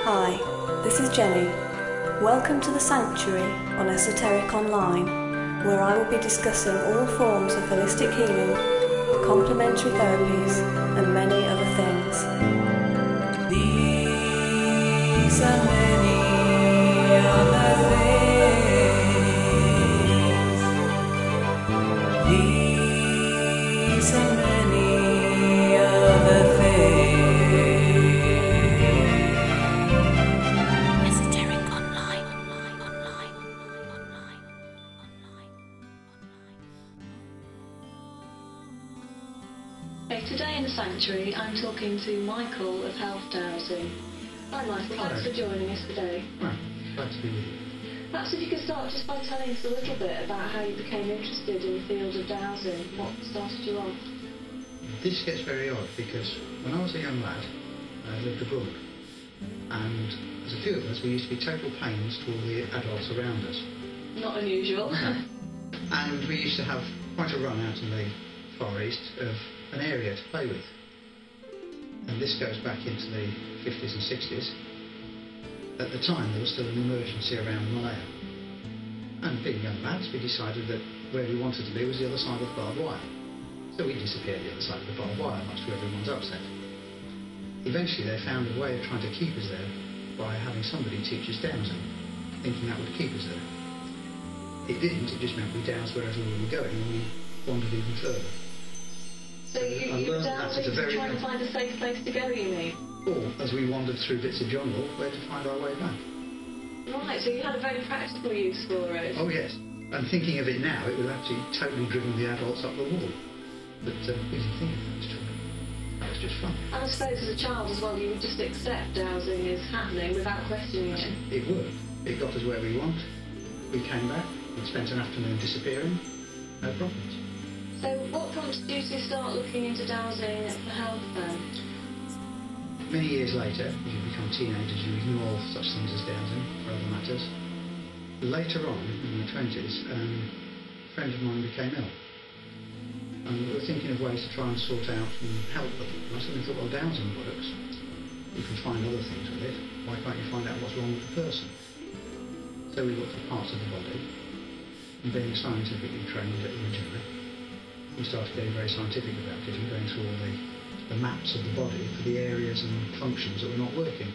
Hi, this is Jenny. Welcome to the Sanctuary on Esoteric Online, where I will be discussing all forms of holistic healing, complementary therapies, and many other things. These are many other things. These are many other things. Esoteric Online. Today in the Sanctuary, I'm talking to Michael of Health Dowsing. Hi Michael, thanks for joining us today. Right, glad to be with you. Perhaps if you could start just by telling us a little bit about how you became interested in the field of dowsing, what started you off? This gets very odd because when I was a young lad, I lived abroad, and as a few of us, we used to be total pains to all the adults around us. Not unusual. And we used to have quite a run out in the Far East of an area to play with. And this goes back into the 50s and 60s. At the time, there was still an emergency around Malaya. And being young lads, we decided that where we wanted to be was the other side of the barbed wire. So we disappeared the other side of the barbed wire, much to everyone's upset. Eventually, they found a way of trying to keep us there by having somebody teach us dowsing, thinking that would keep us there. It didn't, it just meant we dowsed wherever we were going and we wandered even further. So you were dowsing to try and find a safe place to go, you mean? Or, as we wandered through bits of jungle, where to find our way back. Right, so you had a very practical use for it. Oh yes, and thinking of it now, it would have actually totally driven the adults up the wall. But we didn't think of that as children. That was just fun. And I suppose as a child as well, you would just accept dowsing is happening without questioning it. It worked. It got us where we want. We came back and spent an afternoon disappearing. No problems. So what prompted you to start looking into dowsing for health then? Many years later, as you become teenagers, you ignore such things as dowsing or other matters. Later on, in my 20s, a friend of mine became ill. And we were thinking of ways to try and sort out and help them. And I suddenly thought, well, dowsing works. You can find other things with it. Why can't you find out what's wrong with the person? So we looked at parts of the body. And being scientifically trained originally, we started getting very scientific about it and going through all the maps of the body for the areas and functions that were not working.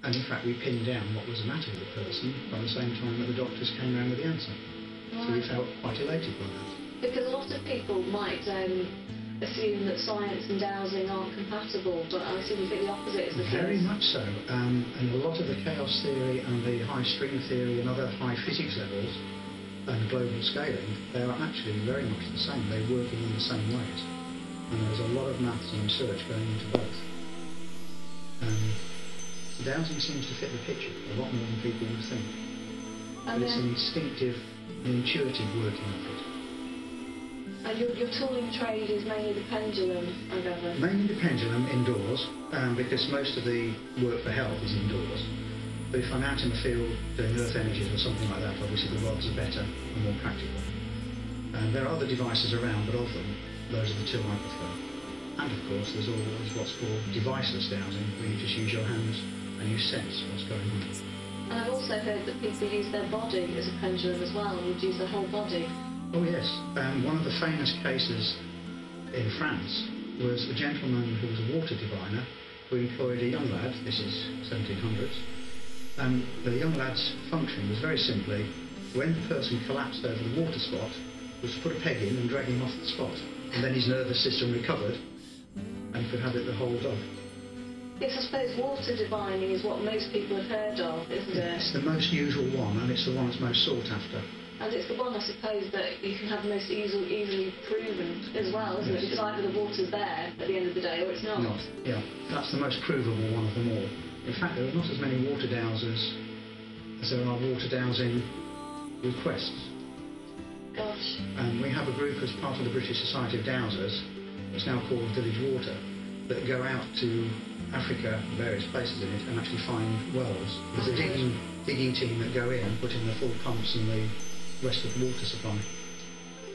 And in fact, we pinned down what was the matter with the person by the same time that the doctors came around with the answer. Right. So we felt quite elated by that. Because a lot of people might assume that science and dowsing aren't compatible, but I assume you think the opposite is the case. Very much so. And a lot of the chaos theory and the high string theory and other high physics levels and global scaling, they are actually very much the same. They're working in the same ways. And there's a lot of maths and research going into both. So dowsing seems to fit the picture a lot more than people would think. But it's an instinctive and intuitive working of it. And your tooling trade is mainly the pendulum, I gather? Mainly the pendulum indoors, because most of the work for health is indoors. But if I'm out in the field doing earth energies or something like that, obviously the rods are better and more practical. And there are other devices around, but of them, those are the two I prefer. And of course, there's always what's called deviceless dowsing, where you just use your hands and you sense what's going on. And I've also heard that people use their body as a pendulum as well, would use their whole body. Oh yes. One of the famous cases in France was a gentleman who was a water diviner who employed a young lad, this is 1700s, and the young lad's function was very simply, when the person collapsed over the water spot, was to put a peg in and drag him off the spot. And then his nervous system recovered, and he could have it the whole dog. Yes, I suppose water divining is what most people have heard of, isn't it? It's the most usual one, and it's the one that's most sought after. And it's the one, I suppose, that you can have the most easily proven as well, isn't it? Because either the water's there at the end of the day, or it's not. Yeah. That's the most provable one of them all. In fact, there are not as many water dowsers as there are water dowsing requests. Gosh. We have a group as part of the British Association of Dowsers, it's now called Village Water, that go out to Africa, various places in it, and actually find wells. There's a digging team that go in and put in the full pumps and the rest of the water supply.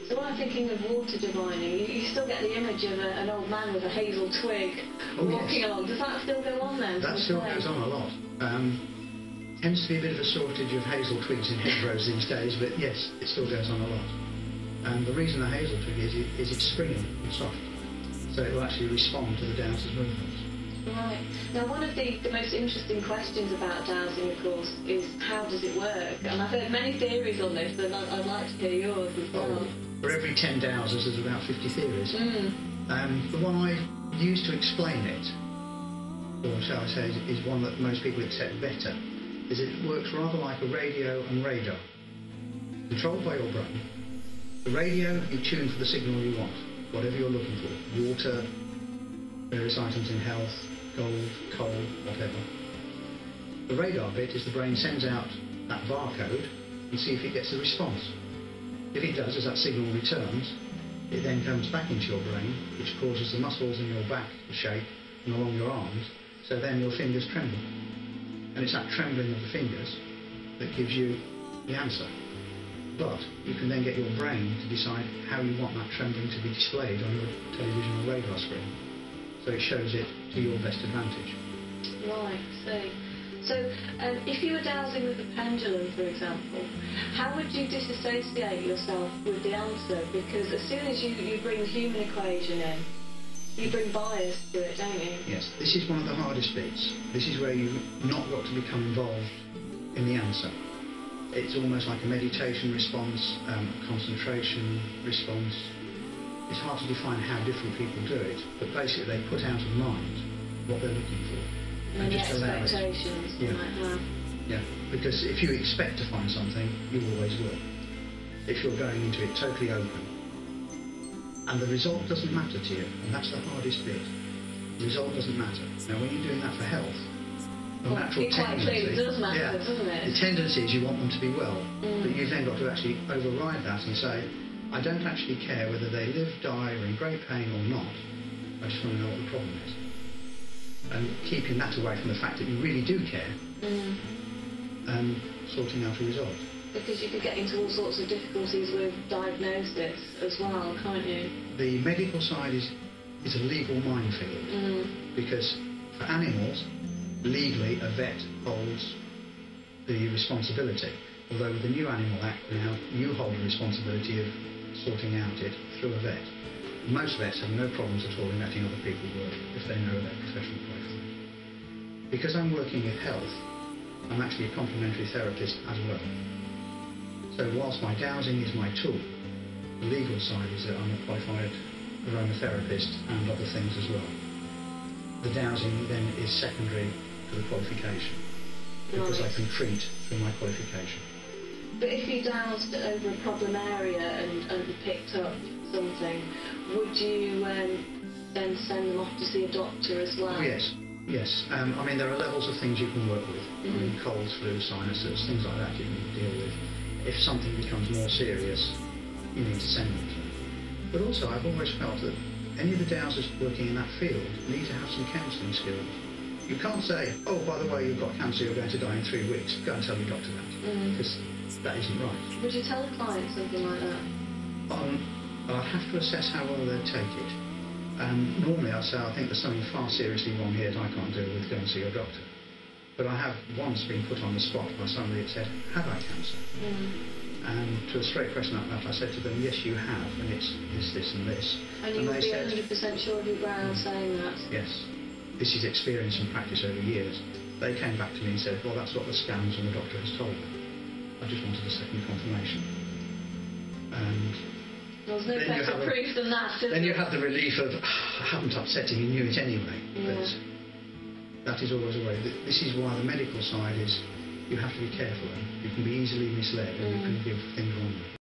So when I'm thinking of water divining, you still get the image of an old man with a hazel twig walking along. Does that still go on then? That still goes on a lot. Tends to be a bit of a shortage of hazel twigs in hedgerows these days, but yes, it still goes on a lot. And the reason the hazel twig is it's springy and soft, so it will actually respond to the dowser's movements. Right. Now, one of the most interesting questions about dowsing, of course, is how does it work? And I've heard many theories on this, and I'd like to hear yours as well. For every 10 dowsers, there's about 50 theories. The one I use to explain it, or shall I say, is one that most people accept better, is it works rather like a radio and radar, controlled by your brain. The radio, you tune for the signal you want, whatever you're looking for, water, various items in health, gold, coal, whatever. The radar bit is the brain sends out that barcode and see if it gets a response. If it does, as that signal returns, it then comes back into your brain, which causes the muscles in your back to shake and along your arms, so then your fingers tremble. And it's that trembling of the fingers that gives you the answer. But you can then get your brain to decide how you want that trembling to be displayed on your television or radar screen. So it shows it to your best advantage. Right, see. So if you were dowsing with a pendulum, for example, how would you disassociate yourself with the answer? Because as soon as you bring the human equation in, you bring bias to it, don't you? Yes, this is one of the hardest bits. This is where you've not got to become involved in the answer. It's almost like a meditation response, a concentration response. It's hard to define how different people do it, but basically they put out of mind what they're looking for. And the just allow it. expectations you might have. Yeah, because if you expect to find something, you always will. If you're going into it totally open. And the result doesn't matter to you, and that's the hardest bit. The result doesn't matter. Now when you're doing that for health, the natural tendency, it does matter, doesn't it? the tendency is you want them to be well, but you've then got to actually override that and say, I don't actually care whether they live, die, or in great pain or not. I just want to know what the problem is. And keeping that away from the fact that you really do care, and sorting out a result. Because you could get into all sorts of difficulties with diagnosis as well, can't you? The medical side is a legal minefield, because for animals, legally a vet holds the responsibility. Although with the new Animal Act now, you hold the responsibility of sorting out it through a vet. Most vets have no problems at all in letting other people work if they know their professional way for them. Because I'm working with health, I'm actually a complementary therapist as well. So whilst my dowsing is my tool, the legal side is that I'm a qualified aromatherapist and other things as well. The dowsing then is secondary to the qualification, because I can treat through my qualification. But if you dowsed over a problem area and picked up something, would you then send them off to see a doctor as well? Yes. I mean, there are levels of things you can work with. I mean, colds, flu, sinuses, things like that you can deal with. If something becomes more serious, you need to send them to them. But also, I've always felt that any of the dowsers working in that field need to have some counselling skills. You can't say, oh, by the way, you've got cancer, you're going to die in 3 weeks. Go and tell your doctor that, because that isn't right. Would you tell a client something like that? I'd have to assess how well they'd take it. Normally I'd say, I think there's something far seriously wrong here that I can't deal with, go and see your doctor. But I have once been put on the spot by somebody that said, have I cancer? And to a straight question like that, I said to them, yes, you have, and it's this and this. And you would be 100% sure of your ground saying that? Yes. This is experience and practice over years. They came back to me and said, well, that's what the scans and the doctor has told me. I just wanted a second confirmation. And there's no better proof than that, then you have the relief of, I haven't upset him, he knew it anyway. Yeah. But that is always a way. This is why the medical side is, you have to be careful. You can be easily misled and you can give things wrong.